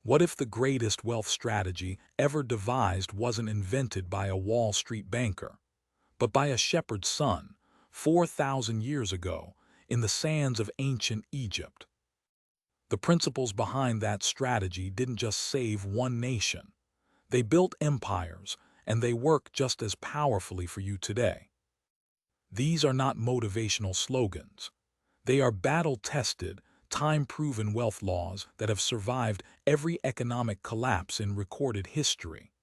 What if the greatest wealth strategy ever devised wasn't invented by a Wall Street banker, but by a shepherd's son, 4,000 years ago, in the sands of ancient Egypt? The principles behind that strategy didn't just save one nation. They built empires, and they work just as powerfully for you today. These are not motivational slogans. They are battle-tested, time-proven wealth laws that have survived every economic collapse in recorded history.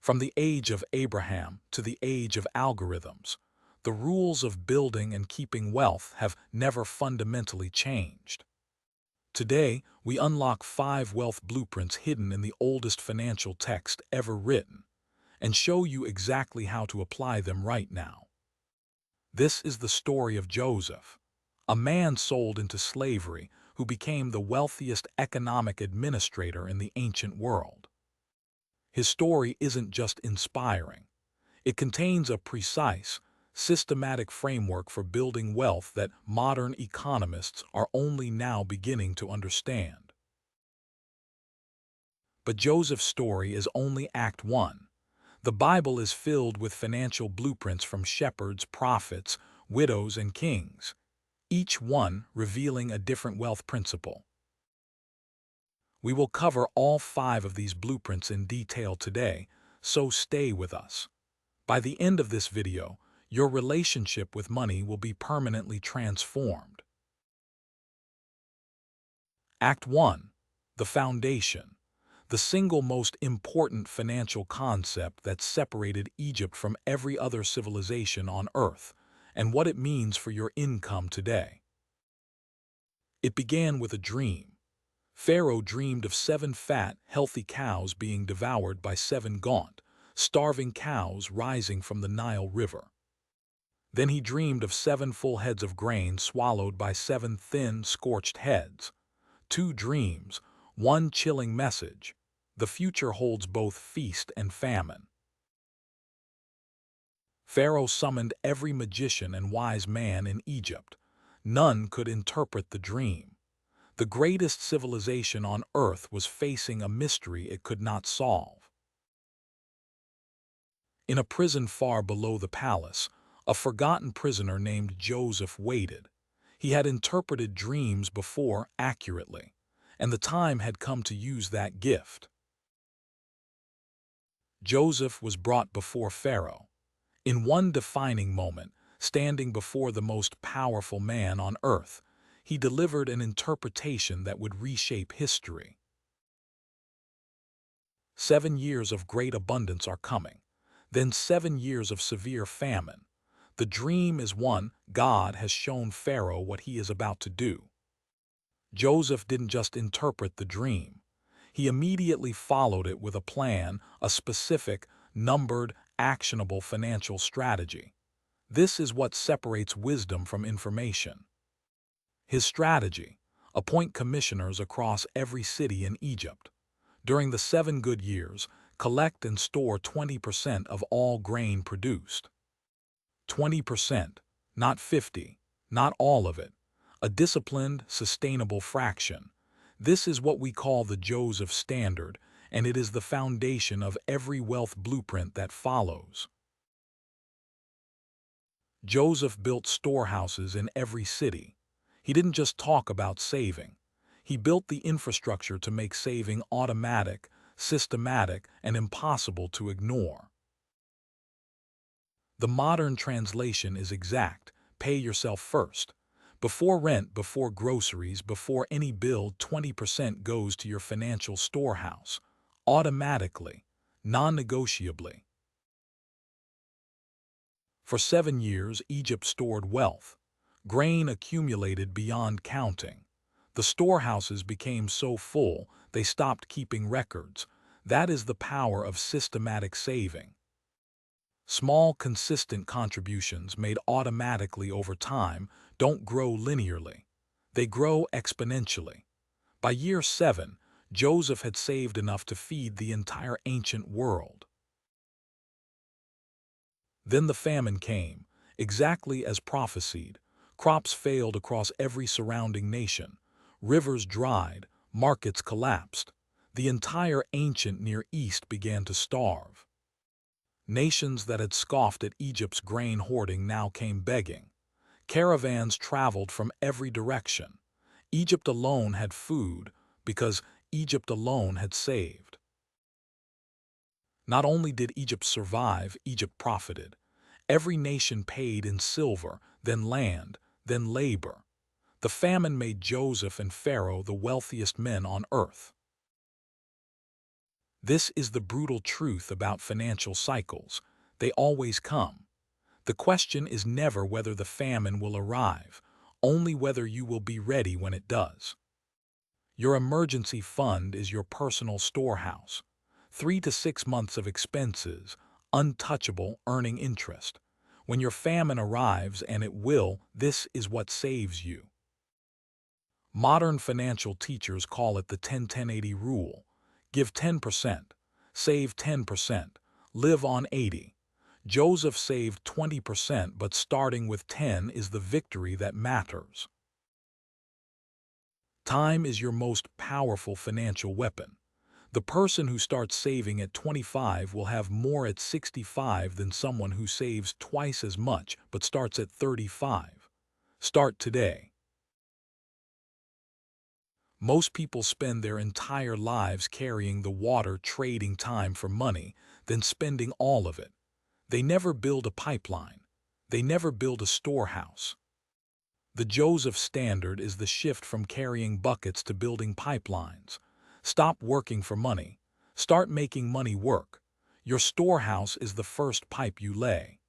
From the age of Abraham to the age of algorithms, the rules of building and keeping wealth have never fundamentally changed. Today, we unlock 5 wealth blueprints hidden in the oldest financial text ever written, and show you exactly how to apply them right now. This is the story of Joseph, a man sold into slavery who became the wealthiest economic administrator in the ancient world. His story isn't just inspiring. It contains a precise, systematic framework for building wealth that modern economists are only now beginning to understand. But Joseph's story is only Act 1. The Bible is filled with financial blueprints from shepherds, prophets, widows, and kings, each one revealing a different wealth principle. We will cover all 5 of these blueprints in detail today, so stay with us. By the end of this video, your relationship with money will be permanently transformed. Act 1. The Foundation. The single most important financial concept that separated Egypt from every other civilization on Earth, and what it means for your income today. It began with a dream. Pharaoh dreamed of 7 fat, healthy cows being devoured by 7 gaunt, starving cows rising from the Nile River. Then he dreamed of 7 full heads of grain swallowed by 7 thin, scorched heads. 2 dreams, 1 chilling message. The future holds both feast and famine. Pharaoh summoned every magician and wise man in Egypt. None could interpret the dream. The greatest civilization on earth was facing a mystery it could not solve. In a prison far below the palace, a forgotten prisoner named Joseph waited. He had interpreted dreams before accurately, and the time had come to use that gift. Joseph was brought before Pharaoh. In one defining moment, standing before the most powerful man on earth, he delivered an interpretation that would reshape history. 7 years of great abundance are coming, then 7 years of severe famine. The dream is one. God has shown Pharaoh what he is about to do. Joseph didn't just interpret the dream. He immediately followed it with a plan, a specific, numbered, actionable financial strategy. This is what separates wisdom from information. His strategy: appoint commissioners across every city in Egypt. During the 7 good years, collect and store 20% of all grain produced. 20%, not 50, not all of it. A disciplined, sustainable fraction. This is what we call the Joseph Standard, and it is the foundation of every wealth blueprint that follows. Joseph built storehouses in every city. He didn't just talk about saving. He built the infrastructure to make saving automatic, systematic, and impossible to ignore. The modern translation is exact: pay yourself first. Before rent, before groceries, before any bill, 20% goes to your financial storehouse, automatically, non-negotiably. For 7 years, Egypt stored wealth. Grain accumulated beyond counting. The storehouses became so full, they stopped keeping records. That is the power of systematic saving. Small, consistent contributions made automatically over time don't grow linearly. They grow exponentially. By year 7, Joseph had saved enough to feed the entire ancient world. Then the famine came, exactly as prophesied. Crops failed across every surrounding nation. Rivers dried, markets collapsed. The entire ancient Near East began to starve. Nations that had scoffed at Egypt's grain hoarding now came begging. Caravans traveled from every direction. Egypt alone had food because Egypt alone had saved. Not only did Egypt survive, Egypt profited. Every nation paid in silver, then land, then labor. The famine made Joseph and Pharaoh the wealthiest men on earth. This is the brutal truth about financial cycles. They always come. The question is never whether the famine will arrive, only whether you will be ready when it does. Your emergency fund is your personal storehouse. 3 to 6 months of expenses, untouchable, earning interest. When your famine arrives, and it will, this is what saves you. Modern financial teachers call it the 10-10-80 rule. Give 10%, save 10%, live on 80. Joseph saved 20%, but starting with 10 is the victory that matters. Time is your most powerful financial weapon. The person who starts saving at 25 will have more at 65 than someone who saves twice as much but starts at 35. Start today. Most people spend their entire lives carrying the water, trading time for money, then spending all of it. They never build a pipeline. They never build a storehouse. The Joseph standard is the shift from carrying buckets to building pipelines. Stop working for money. Start making money work. Your storehouse is the first pipe you lay.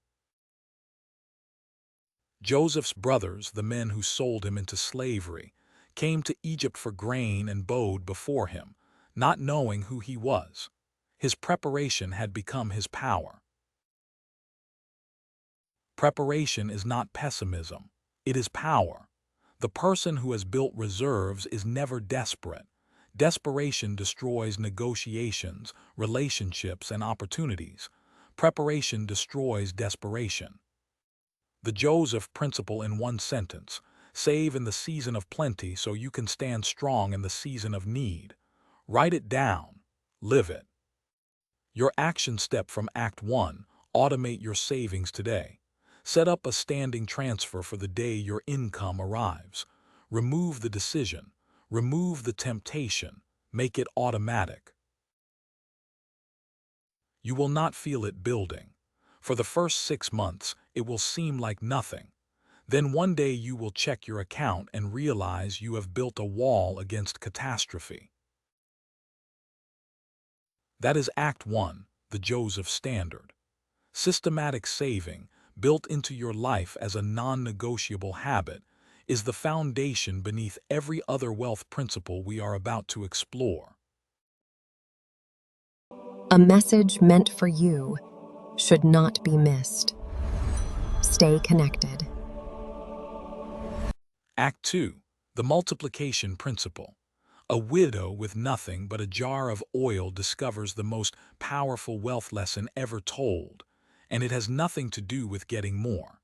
Joseph's brothers, the men who sold him into slavery, came to Egypt for grain and bowed before him, not knowing who he was. His preparation had become his power. Preparation is not pessimism. It is power. The person who has built reserves is never desperate. Desperation destroys negotiations, relationships, and opportunities. Preparation destroys desperation. The Joseph principle in one sentence: save in the season of plenty so you can stand strong in the season of need. Write it down. Live it. Your action step from Act 1: automate your savings today. Set up a standing transfer for the day your income arrives. Remove the decision. Remove the temptation. Make it automatic. You will not feel it building. For the first 6 months, it will seem like nothing. Then one day you will check your account and realize you have built a wall against catastrophe. That is Act 1, the Joseph Standard. Systematic saving, built into your life as a non-negotiable habit, is the foundation beneath every other wealth principle we are about to explore. A message meant for you should not be missed. Stay connected. Act 2, the multiplication principle. A widow with nothing but a jar of oil discovers the most powerful wealth lesson ever told, and it has nothing to do with getting more.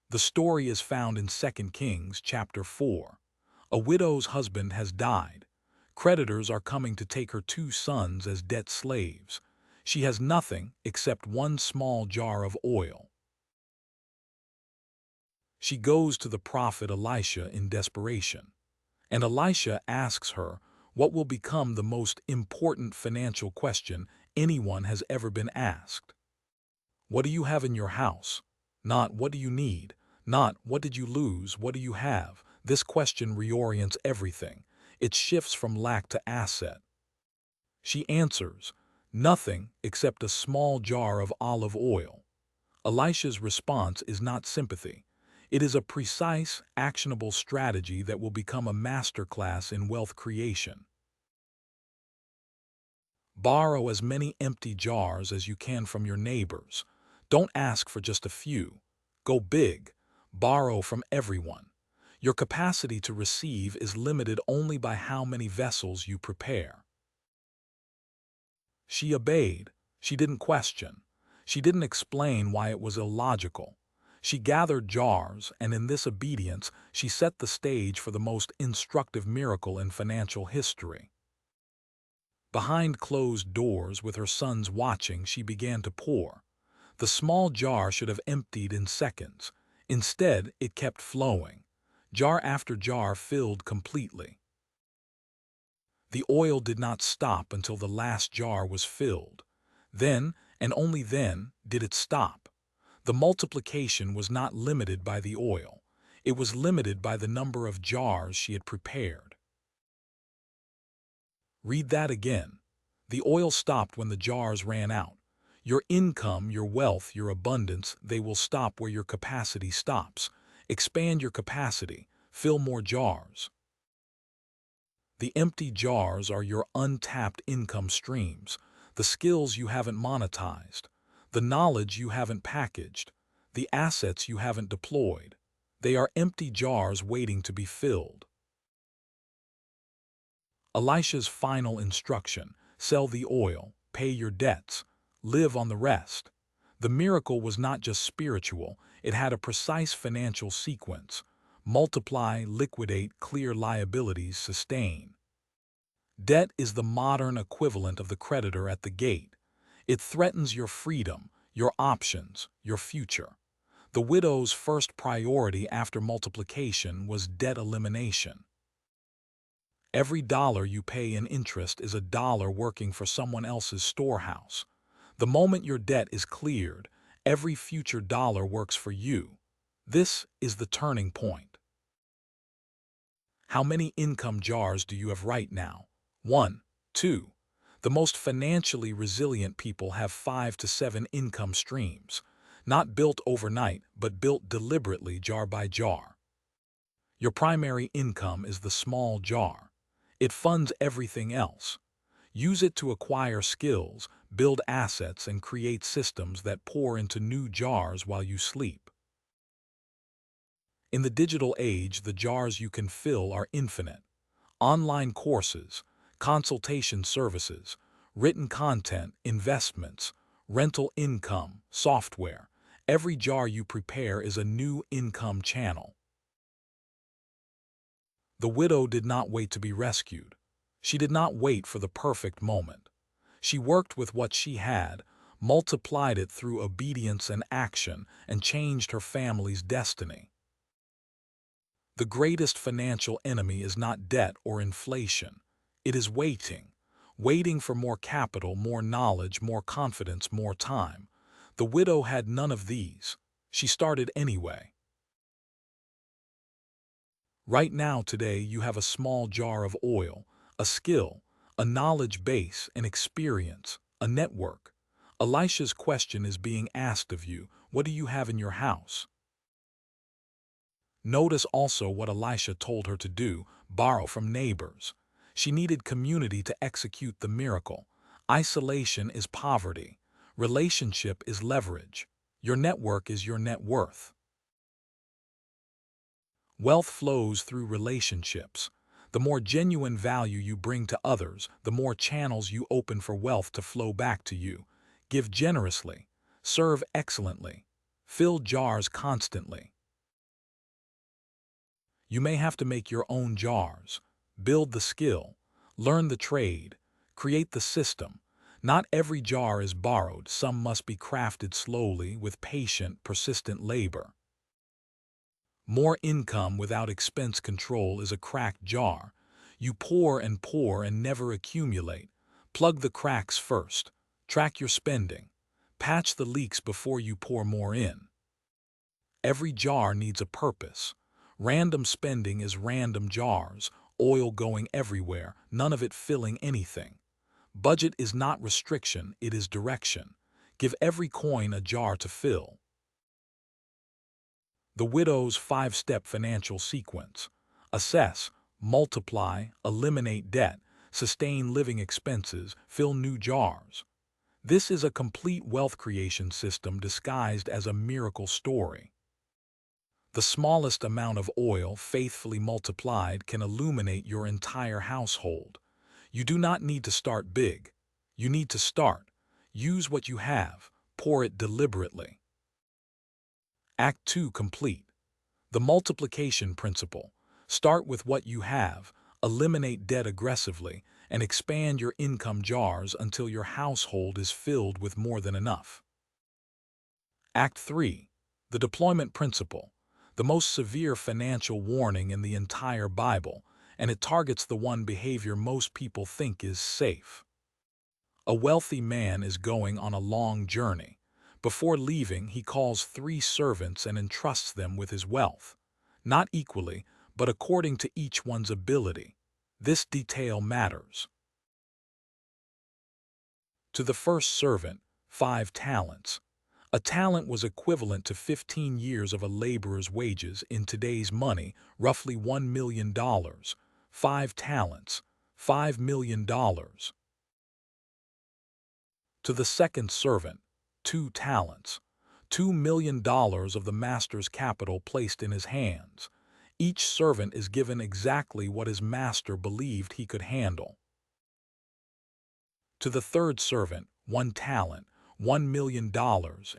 The story is found in 2 Kings chapter 4. A widow's husband has died. Creditors are coming to take her 2 sons as debt slaves. She has nothing except one small jar of oil. She goes to the prophet Elisha in desperation, and Elisha asks her what will become the most important financial question anyone has ever been asked. What do you have in your house? Not what do you need? Not what did you lose? What do you have? This question reorients everything. It shifts from lack to asset. She answers, nothing except a small jar of olive oil. Elisha's response is not sympathy. It is a precise, actionable strategy that will become a masterclass in wealth creation. Borrow as many empty jars as you can from your neighbors. Don't ask for just a few. Go big. Borrow from everyone. Your capacity to receive is limited only by how many vessels you prepare. She obeyed. She didn't question. She didn't explain why it was illogical. She gathered jars, and in this obedience, she set the stage for the most instructive miracle in financial history. Behind closed doors, with her sons watching, she began to pour. The small jar should have emptied in seconds. Instead, it kept flowing. Jar after jar filled completely. The oil did not stop until the last jar was filled. Then, and only then, did it stop. The multiplication was not limited by the oil. It was limited by the number of jars she had prepared. Read that again. The oil stopped when the jars ran out. Your income, your wealth, your abundance, they will stop where your capacity stops. Expand your capacity. Fill more jars. The empty jars are your untapped income streams, the skills you haven't monetized, the knowledge you haven't packaged, the assets you haven't deployed. They are empty jars waiting to be filled. Elisha's final instruction: sell the oil, pay your debts, live on the rest. The miracle was not just spiritual, it had a precise financial sequence: multiply, liquidate, clear liabilities, sustain. Debt is the modern equivalent of the creditor at the gate. It threatens your freedom, your options, your future. The widow's first priority after multiplication was debt elimination. Every dollar you pay in interest is a dollar working for someone else's storehouse. The moment your debt is cleared, every future dollar works for you. This is the turning point. How many income jars do you have right now? 1, 2. The most financially resilient people have 5 to 7 income streams, not built overnight, but built deliberately, jar by jar. Your primary income is the small jar. It funds everything else. Use it to acquire skills, build assets, and create systems that pour into new jars while you sleep. In the digital age, the jars you can fill are infinite. Online courses, consultation services, written content, investments, rental income, software. Every jar you prepare is a new income channel. The widow did not wait to be rescued. She did not wait for the perfect moment. She worked with what she had, multiplied it through obedience and action, and changed her family's destiny. The greatest financial enemy is not debt or inflation. It is waiting. Waiting for more capital, more knowledge, more confidence, more time. The widow had none of these. She started anyway. Right now, today, you have a small jar of oil, a skill, a knowledge base, an experience, a network. Elisha's question is being asked of you: what do you have in your house? Notice also what Elisha told her to do: borrow from neighbors. She needed community to execute the miracle. Isolation is poverty. Relationship is leverage. Your network is your net worth. Wealth flows through relationships. The more genuine value you bring to others, the more channels you open for wealth to flow back to you. Give generously. Serve excellently. Fill jars constantly. You may have to make your own jars. Build the skill. Learn the trade. Create the system. Not every jar is borrowed. Some must be crafted slowly with patient, persistent labor. More income without expense control is a cracked jar. You pour and never accumulate. Plug the cracks first. Track your spending. Patch the leaks before you pour more in. Every jar needs a purpose. Random spending is random jars, oil going everywhere, none of it filling anything. Budget is not restriction, it is direction. Give every coin a jar to fill. The widow's 5-step financial sequence: assess, multiply, eliminate debt, sustain living expenses, fill new jars. This is a complete wealth creation system disguised as a miracle story. The smallest amount of oil faithfully multiplied can illuminate your entire household. You do not need to start big. You need to start. Use what you have. Pour it deliberately. Act 2 complete. The multiplication principle: start with what you have, eliminate debt aggressively, and expand your income jars until your household is filled with more than enough. Act 3. The Deployment Principle, the most severe financial warning in the entire Bible, and it targets the one behavior most people think is safe. A wealthy man is going on a long journey. Before leaving, he calls 3 servants and entrusts them with his wealth, not equally, but according to each one's ability. This detail matters. To the first servant, 5 talents. A talent was equivalent to 15 years of a laborer's wages in today's money, roughly $1 million. 5 talents, $5 million. To the second servant, 2 talents, $2 million of the master's capital placed in his hands. Each servant is given exactly what his master believed he could handle. To the third servant, 1 talent, $1 million,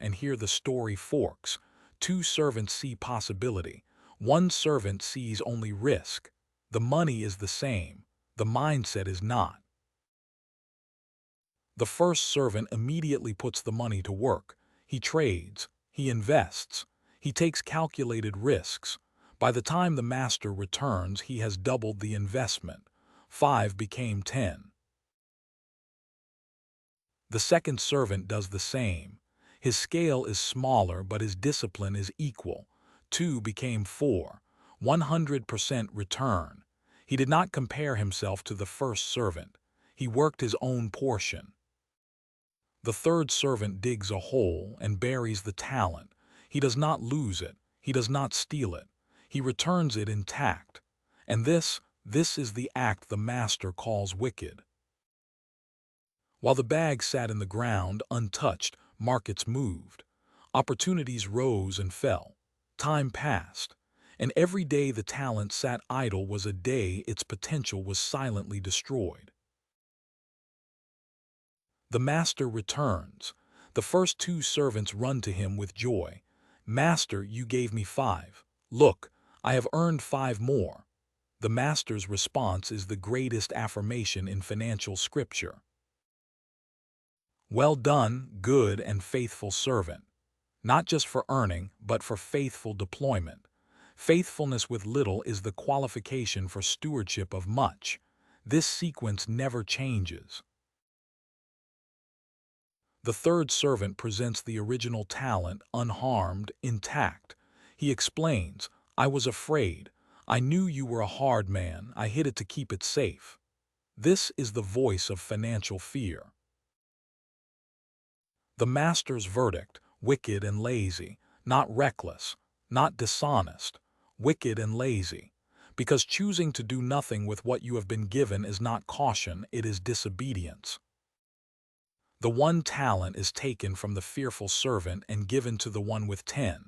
and here the story forks. 2 servants see possibility. 1 servant sees only risk. The money is the same. The mindset is not. The first servant immediately puts the money to work. He trades. He invests. He takes calculated risks. By the time the master returns, he has doubled the investment. 5 became 10. The second servant does the same. His scale is smaller, but his discipline is equal. 2 became 4. 100% return. He did not compare himself to the first servant. He worked his own portion. The third servant digs a hole and buries the talent. He does not lose it. He does not steal it. He returns it intact. And this is the act the master calls wicked. While the bag sat in the ground, untouched, markets moved. Opportunities rose and fell. Time passed. And every day the talent sat idle was a day its potential was silently destroyed. The master returns. The first 2 servants run to him with joy. Master, you gave me 5. Look, I have earned 5 more. The master's response is the greatest affirmation in financial scripture. Well done, good and faithful servant. Not just for earning, but for faithful deployment. Faithfulness with little is the qualification for stewardship of much. This sequence never changes. The third servant presents the original talent, unharmed, intact. He explains, I was afraid. I knew you were a hard man. I hid it to keep it safe. This is the voice of financial fear. The master's verdict, wicked and lazy, not reckless, not dishonest, wicked and lazy. Because choosing to do nothing with what you have been given is not caution, it is disobedience. The 1 talent is taken from the fearful servant and given to the one with 10.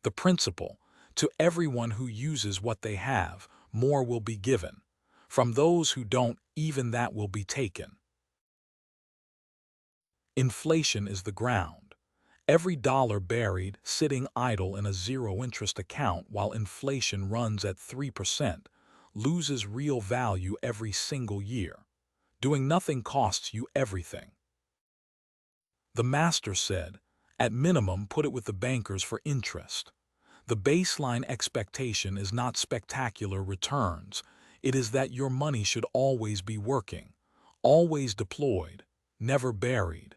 The principle, to everyone who uses what they have, more will be given. From those who don't, even that will be taken. Inflation is the ground. Every dollar buried, sitting idle in a zero-interest account while inflation runs at 3%, loses real value every single year. Doing nothing costs you everything. The master said, at minimum, put it with the bankers for interest. The baseline expectation is not spectacular returns. It is that your money should always be working, always deployed, never buried.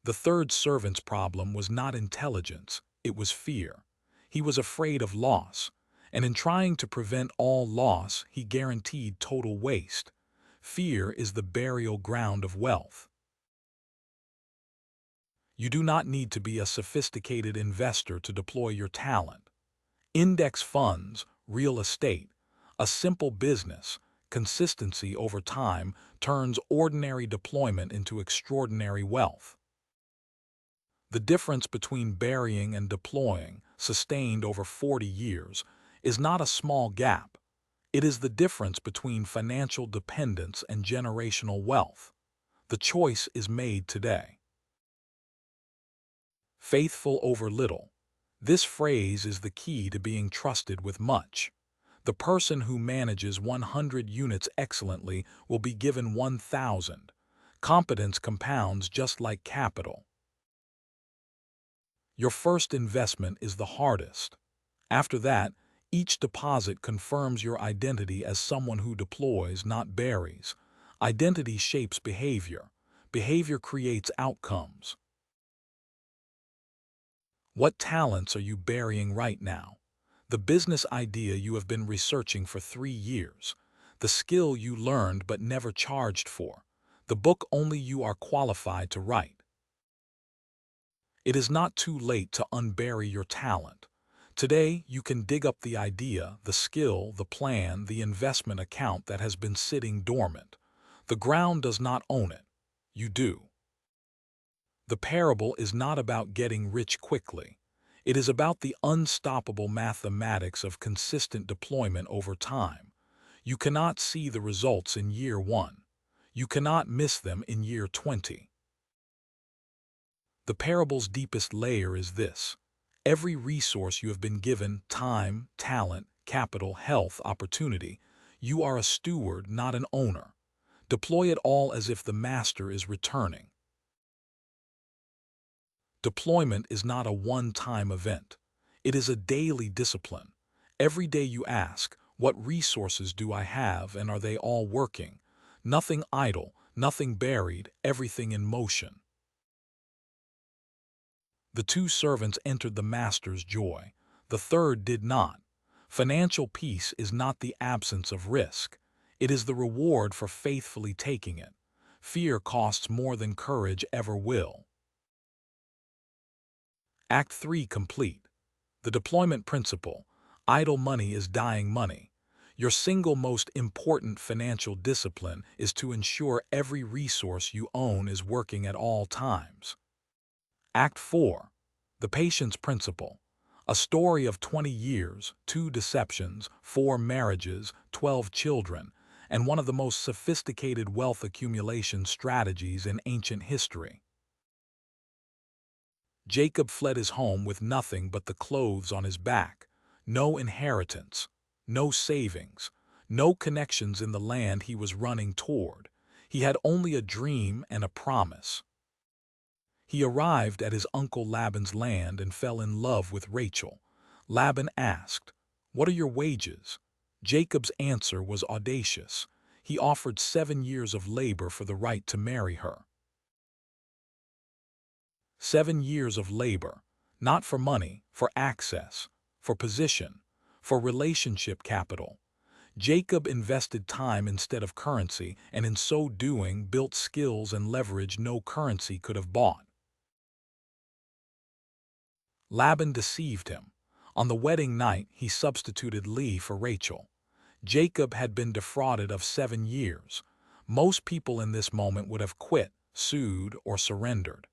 The third servant's problem was not intelligence, it was fear. He was afraid of loss, and in trying to prevent all loss, he guaranteed total waste. Fear is the burial ground of wealth. You do not need to be a sophisticated investor to deploy your talent. Index funds, real estate, a simple business, consistency over time turns ordinary deployment into extraordinary wealth. The difference between burying and deploying, sustained over 40 years, is not a small gap. It is the difference between financial dependence and generational wealth. The choice is made today. Faithful over little. This phrase is the key to being trusted with much. The person who manages 100 units excellently will be given 1,000. Competence compounds just like capital. Your first investment is the hardest. After that, each deposit confirms your identity as someone who deploys, not buries. Identity shapes behavior. Behavior creates outcomes. What talents are you burying right now? The business idea you have been researching for 3 years. The skill you learned but never charged for. The book only you are qualified to write. It is not too late to unbury your talent. Today, you can dig up the idea, the skill, the plan, the investment account that has been sitting dormant. The ground does not own it. You do. The parable is not about getting rich quickly. It is about the unstoppable mathematics of consistent deployment over time. You cannot see the results in year 1. You cannot miss them in year 20. The parable's deepest layer is this. Every resource you have been given, time, talent, capital, health, opportunity, you are a steward, not an owner. Deploy it all as if the master is returning. Deployment is not a one-time event. It is a daily discipline. Every day you ask, what resources do I have and are they all working? Nothing idle, nothing buried, everything in motion. The 2 servants entered the master's joy. The third did not. Financial peace is not the absence of risk. It is the reward for faithfully taking it. Fear costs more than courage ever will. Act 3 complete. The deployment principle. Idle money is dying money. Your single most important financial discipline is to ensure every resource you own is working at all times. Act 4. The patience principle. A story of 20 years, 2 deceptions, 4 marriages, 12 children, and one of the most sophisticated wealth accumulation strategies in ancient history. Jacob fled his home with nothing but the clothes on his back. No inheritance, no savings, no connections in the land he was running toward. He had only a dream and a promise. He arrived at his uncle Laban's land and fell in love with Rachel. Laban asked, "What are your wages?" Jacob's answer was audacious. He offered 7 years of labor for the right to marry her. 7 years of labor, not for money, for access, for position, for relationship capital. Jacob invested time instead of currency, and in so doing built skills and leverage no currency could have bought. Laban deceived him. On the wedding night, he substituted Leah for Rachel. Jacob had been defrauded of 7 years. Most people in this moment would have quit, sued, or surrendered.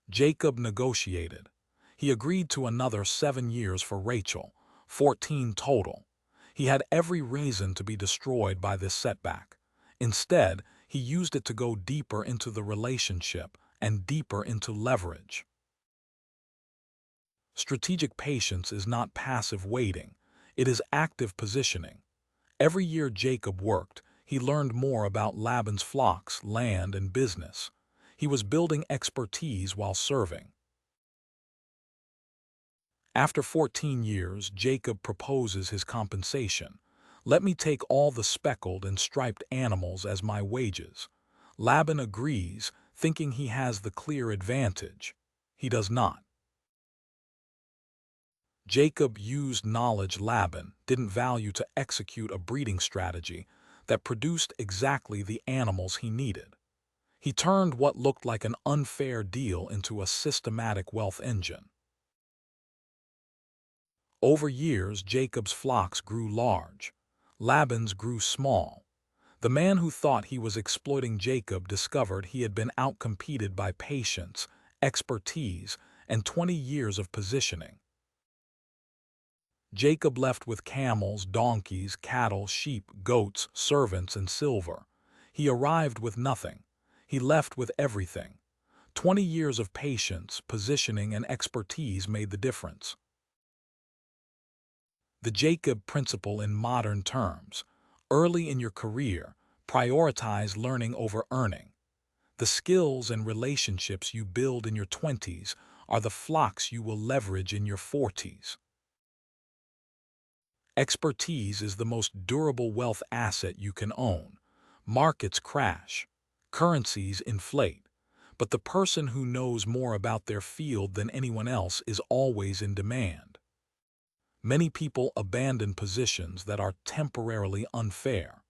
Jacob negotiated. He agreed to another 7 years for Rachel, 14 total. He had every reason to be destroyed by this setback. Instead, he used it to go deeper into the relationship and deeper into leverage. Strategic patience is not passive waiting. It is active positioning. Every year Jacob worked, he learned more about Laban's flocks, land, and business. He was building expertise while serving. After 14 years, Jacob proposes his compensation. "Let me take all the speckled and striped animals as my wages." Laban agrees, thinking he has the clear advantage. He does not. Jacob used knowledge Laban didn't value to execute a breeding strategy that produced exactly the animals he needed. He turned what looked like an unfair deal into a systematic wealth engine. Over years, Jacob's flocks grew large. Laban's grew small. The man who thought he was exploiting Jacob discovered he had been outcompeted by patience, expertise, and 20 years of positioning. Jacob left with camels, donkeys, cattle, sheep, goats, servants, and silver. He arrived with nothing. He left with everything. 20 years of patience, positioning, and expertise made the difference. The Jacob Principle in modern terms. Early in your career, prioritize learning over earning. The skills and relationships you build in your 20s are the flocks you will leverage in your 40s. Expertise is the most durable wealth asset you can own. Markets crash, currencies inflate, but the person who knows more about their field than anyone else is always in demand. Many people abandon positions that are temporarily unfair.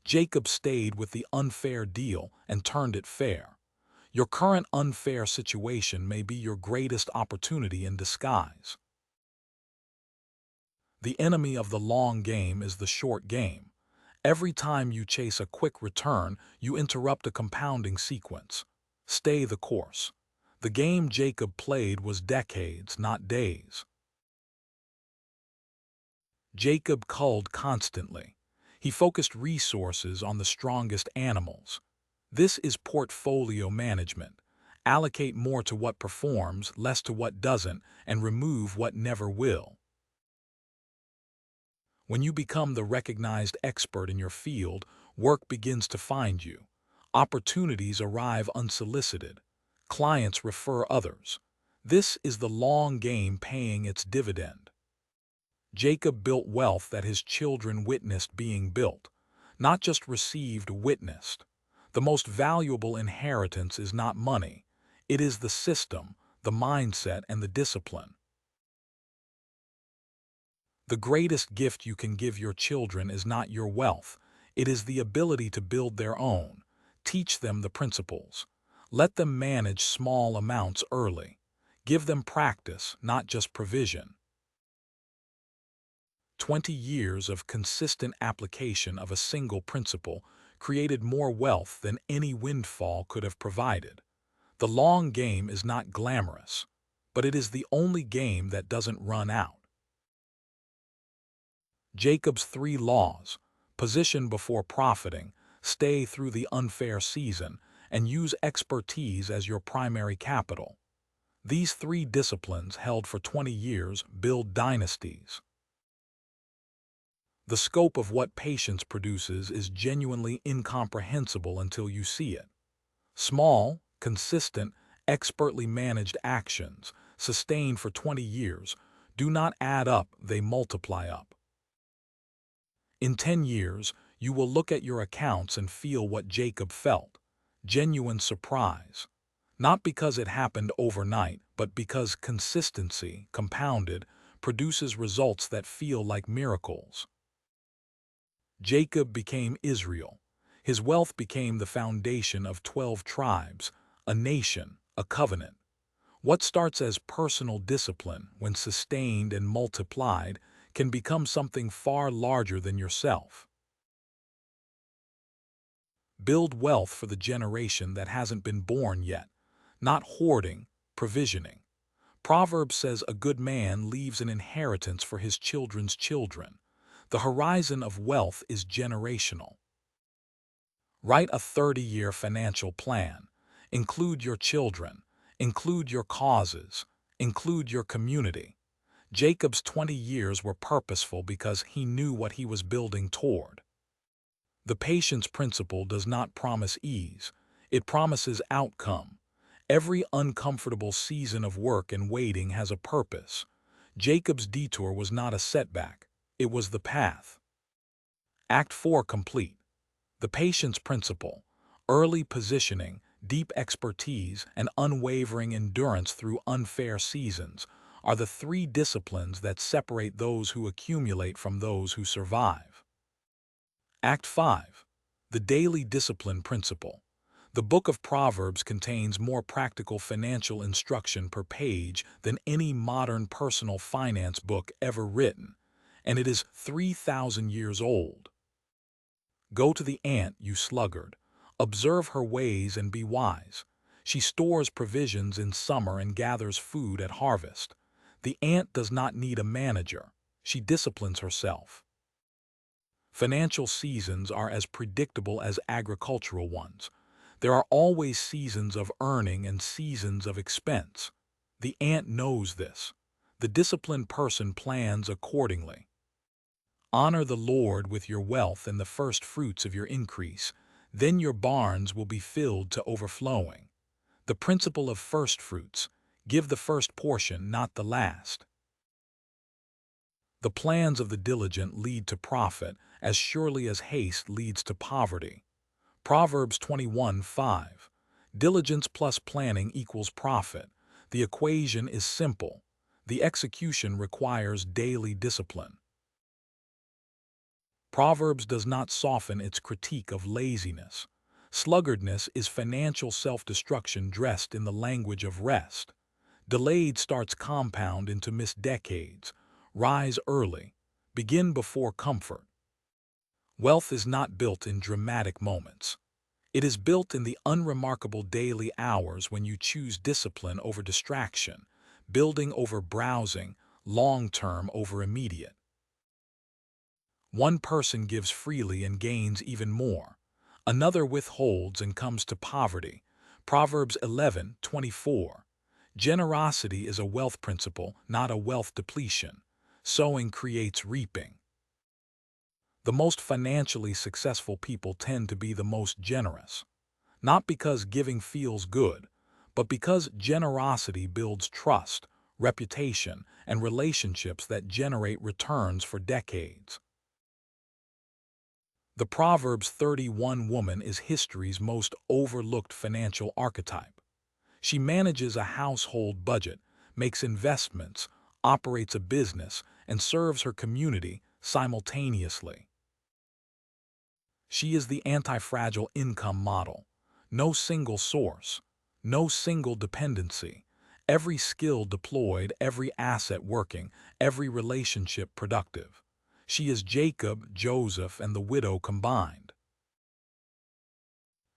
Jacob stayed with the unfair deal and turned it fair. Your current unfair situation may be your greatest opportunity in disguise. The enemy of the long game is the short game. Every time you chase a quick return, you interrupt a compounding sequence. Stay the course. The game Jacob played was decades, not days. Jacob culled constantly. He focused resources on the strongest animals. This is portfolio management. Allocate more to what performs, less to what doesn't, and remove what never will. When you become the recognized expert in your field, work begins to find you. Opportunities arrive unsolicited. Clients refer others. This is the long game paying its dividend. Jacob built wealth that his children witnessed being built, not just received, witnessed. The most valuable inheritance is not money. It is the system, the mindset, and the discipline. The greatest gift you can give your children is not your wealth. It is the ability to build their own. Teach them the principles. Let them manage small amounts early. Give them practice, not just provision. 20 years of consistent application of a single principle created more wealth than any windfall could have provided. The long game is not glamorous, but it is the only game that doesn't run out. Jacob's 3 laws: position before profiting, stay through the unfair season, and use expertise as your primary capital. These 3 disciplines, held for 20 years, build dynasties. The scope of what patience produces is genuinely incomprehensible until you see it. Small, consistent, expertly managed actions, sustained for 20 years, do not add up, they multiply up. In 10 years, you will look at your accounts and feel what Jacob felt: genuine surprise. Not because it happened overnight, but because consistency, compounded, produces results that feel like miracles. Jacob became Israel. His wealth became the foundation of 12 tribes, a nation, a covenant. What starts as personal discipline, when sustained and multiplied, can become something far larger than yourself. Build wealth for the generation that hasn't been born yet, not hoarding, provisioning. Proverbs says a good man leaves an inheritance for his children's children. The horizon of wealth is generational. Write a 30-year financial plan. Include your children. Include your causes. Include your community. Jacob's 20 years were purposeful because he knew what he was building toward. The patience principle does not promise ease. It promises outcome. Every uncomfortable season of work and waiting has a purpose. Jacob's detour was not a setback. It was the path. Act 4 complete. The patience principle: early positioning, deep expertise, and unwavering endurance through unfair seasons are the 3 disciplines that separate those who accumulate from those who survive. Act 5. The daily discipline principle. The book of Proverbs contains more practical financial instruction per page than any modern personal finance book ever written, and it is 3,000 years old. Go to the ant, you sluggard. Observe her ways and be wise. She stores provisions in summer and gathers food at harvest. The ant does not need a manager. She disciplines herself. Financial seasons are as predictable as agricultural ones. There are always seasons of earning and seasons of expense. The ant knows this. The disciplined person plans accordingly. Honor the Lord with your wealth and the first fruits of your increase. Then your barns will be filled to overflowing. The principle of first fruits: give the first portion, not the last. The plans of the diligent lead to profit, as surely as haste leads to poverty. Proverbs 21:5. Diligence plus planning equals profit. The equation is simple. The execution requires daily discipline. Proverbs does not soften its critique of laziness. Sluggardness is financial self-destruction dressed in the language of rest. Delayed starts compound into missed decades. Rise early. Begin before comfort. Wealth is not built in dramatic moments. It is built in the unremarkable daily hours when you choose discipline over distraction, building over browsing, long-term over immediate. One person gives freely and gains even more. Another withholds and comes to poverty. Proverbs 11:24. Generosity is a wealth principle, not a wealth depletion. Sowing creates reaping. The most financially successful people tend to be the most generous. Not because giving feels good, but because generosity builds trust, reputation, and relationships that generate returns for decades. The Proverbs 31 woman is history's most overlooked financial archetype. She manages a household budget, makes investments, operates a business, and serves her community simultaneously. She is the anti-fragile income model. No single source, no single dependency. Every skill deployed, every asset working, every relationship productive. She is Jacob, Joseph, and the widow combined.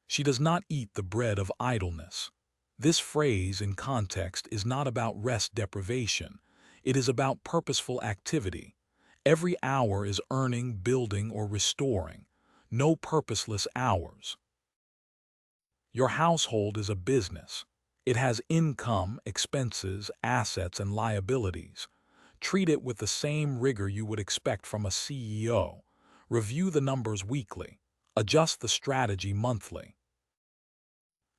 She does not eat the bread of idleness. This phrase in context is not about rest deprivation. It is about purposeful activity. Every hour is earning, building, or restoring. No purposeless hours. Your household is a business. It has income, expenses, assets, and liabilities. Treat it with the same rigor you would expect from a CEO. Review the numbers weekly. Adjust the strategy monthly.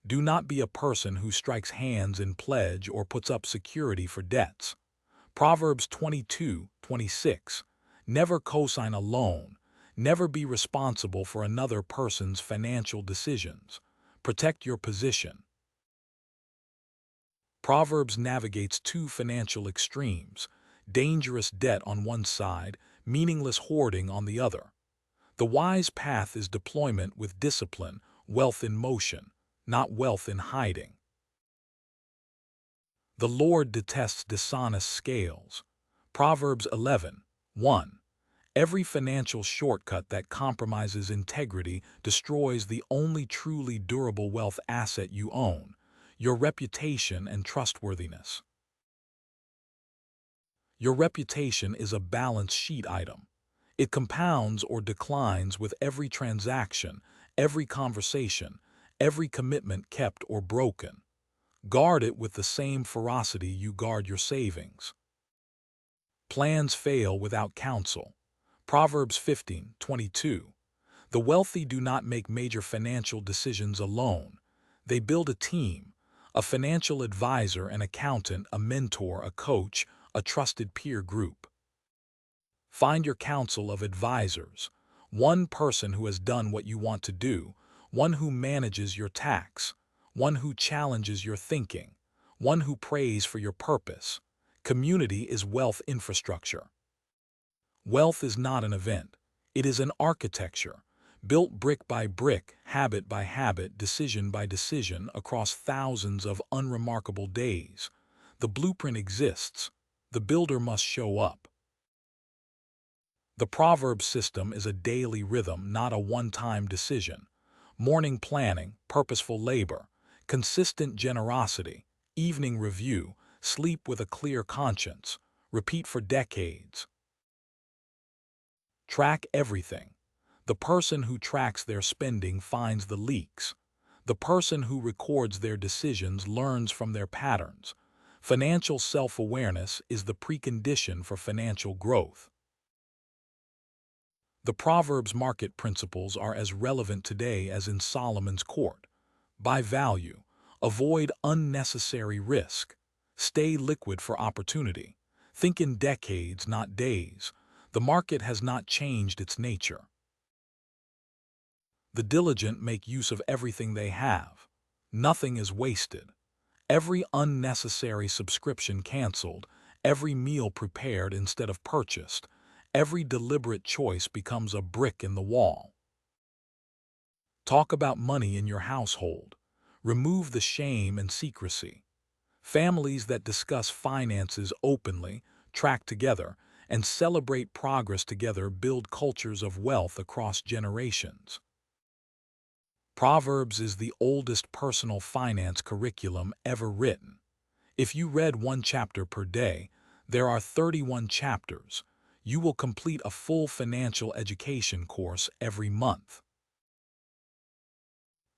Do not be a person who strikes hands in pledge or puts up security for debts. Proverbs 22:26. Never cosign a loan. Never be responsible for another person's financial decisions. Protect your position. Proverbs navigates two financial extremes: dangerous debt on one side, meaningless hoarding on the other. The wise path is deployment with discipline, wealth in motion, not wealth in hiding. The Lord detests dishonest scales. Proverbs 11:1. Every financial shortcut that compromises integrity destroys the only truly durable wealth asset you own: your reputation and trustworthiness. Your reputation is a balance sheet item. It compounds or declines with every transaction, every conversation, every commitment kept or broken. Guard it with the same ferocity you guard your savings. Plans fail without counsel. Proverbs 15:22. The wealthy do not make major financial decisions alone. They build a team: a financial advisor, an accountant, a mentor, a coach, a trusted peer group. Find your council of advisors. One person who has done what you want to do, one who manages your tax, one who challenges your thinking, one who prays for your purpose. Community is wealth infrastructure. Wealth is not an event. It is an architecture, built brick by brick, habit by habit, decision by decision, across thousands of unremarkable days. The blueprint exists. The builder must show up. The Proverbs system is a daily rhythm, not a one-time decision. Morning planning, purposeful labor, consistent generosity, evening review, sleep with a clear conscience. Repeat for decades. Track everything. The person who tracks their spending finds the leaks. The person who records their decisions learns from their patterns. Financial self-awareness is the precondition for financial growth. The Proverbs market principles are as relevant today as in Solomon's court. Buy value, avoid unnecessary risk, stay liquid for opportunity. Think in decades, not days. The market has not changed its nature. The diligent make use of everything they have. Nothing is wasted. Every unnecessary subscription canceled, every meal prepared instead of purchased, every deliberate choice becomes a brick in the wall. Talk about money in your household. Remove the shame and secrecy. Families that discuss finances openly, track together, and celebrate progress together build cultures of wealth across generations. Proverbs is the oldest personal finance curriculum ever written. If you read one chapter per day, there are 31 chapters. You will complete a full financial education course every month.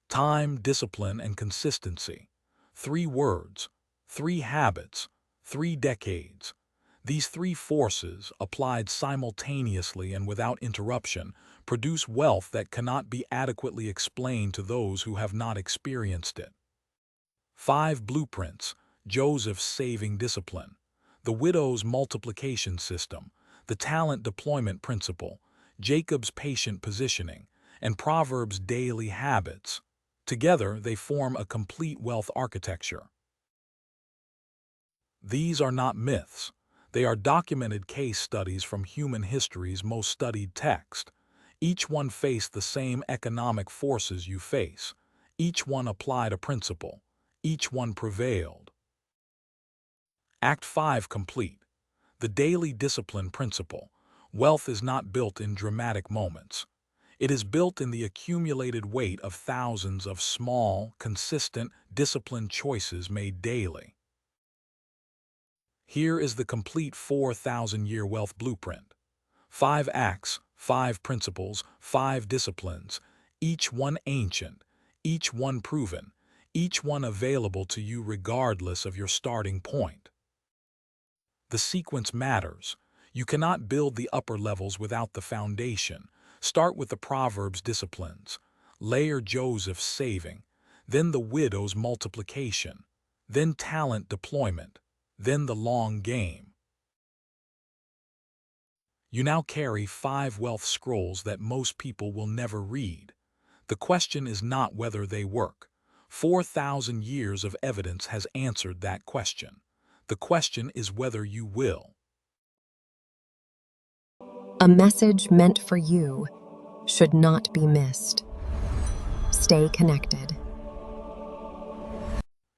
Time, discipline, and consistency. 3 words, 3 habits, 3 decades. These 3 forces, applied simultaneously and without interruption, produce wealth that cannot be adequately explained to those who have not experienced it. 5 blueprints, Joseph's saving discipline, the widow's multiplication system, the talent deployment principle, Jacob's patient positioning, and Proverbs' daily habits. Together, they form a complete wealth architecture. These are not myths. They are documented case studies from human history's most studied text. Each one faced the same economic forces you face. Each one applied a principle. Each one prevailed. Act 5 complete. The daily discipline principle. Wealth is not built in dramatic moments. It is built in the accumulated weight of thousands of small, consistent, disciplined choices made daily. Here is the complete 4,000-year wealth blueprint. 5 acts, 5 principles, 5 disciplines, each one ancient, each one proven, each one available to you regardless of your starting point. The sequence matters. You cannot build the upper levels without the foundation. Start with the Proverbs disciplines, layer Joseph's saving, then the widow's multiplication, then talent deployment, then the long game. You now carry 5 wealth scrolls that most people will never read. The question is not whether they work. 4,000 years of evidence has answered that question. The question is whether you will. A message meant for you should not be missed. Stay connected.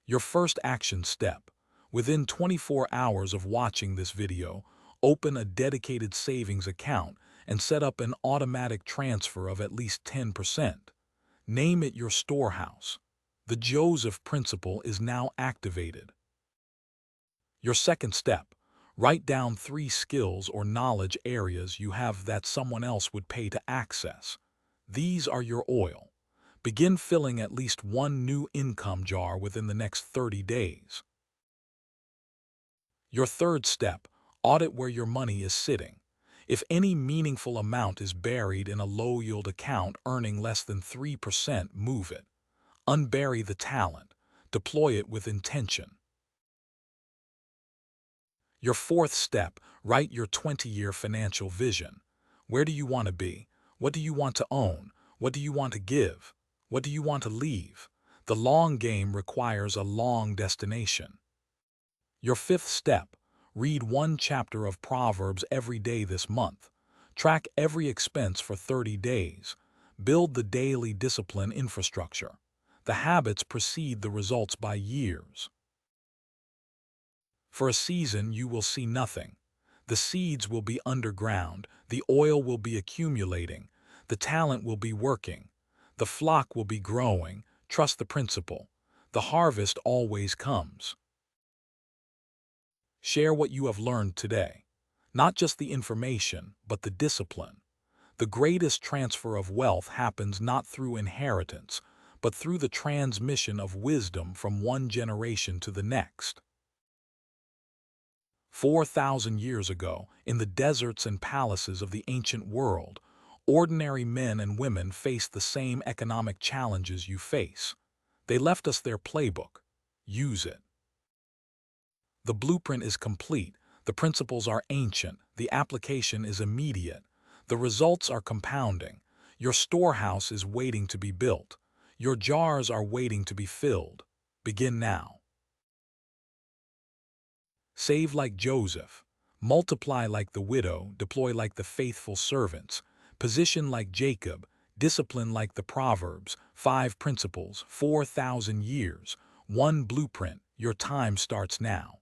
Your first action step. Within 24 hours of watching this video, open a dedicated savings account and set up an automatic transfer of at least 10%. Name it your storehouse. The Joseph principle is now activated. Your second step. Write down 3 skills or knowledge areas you have that someone else would pay to access. These are your oil. Begin filling at least 1 new income jar within the next 30 days. Your third step. Audit where your money is sitting. If any meaningful amount is buried in a low-yield account earning less than 3%, move it. Unbury the talent. Deploy it with intention. Your fourth step, write your 20-year financial vision. Where do you want to be? What do you want to own? What do you want to give? What do you want to leave? The long game requires a long destination. Your fifth step, read 1 chapter of Proverbs every day this month. Track every expense for 30 days. Build the daily discipline infrastructure. The habits precede the results by years. For a season, you will see nothing. The seeds will be underground, the oil will be accumulating, the talent will be working, the flock will be growing. Trust the principle. The harvest always comes. Share what you have learned today. Not just the information, but the discipline. The greatest transfer of wealth happens not through inheritance, but through the transmission of wisdom from one generation to the next. 4,000 years ago, in the deserts and palaces of the ancient world, Ordinary men and women face the same economic challenges you face. They left us their playbook. Use it. The blueprint is complete, the principles are ancient, the application is immediate, the results are compounding. Your storehouse is waiting to be built. Your jars are waiting to be filled. Begin now. Save like Joseph. Multiply like the widow, deploy like the faithful servants. Position like Jacob, discipline like the Proverbs. 5 principles, 4,000 years. 1 blueprint. Your time starts now.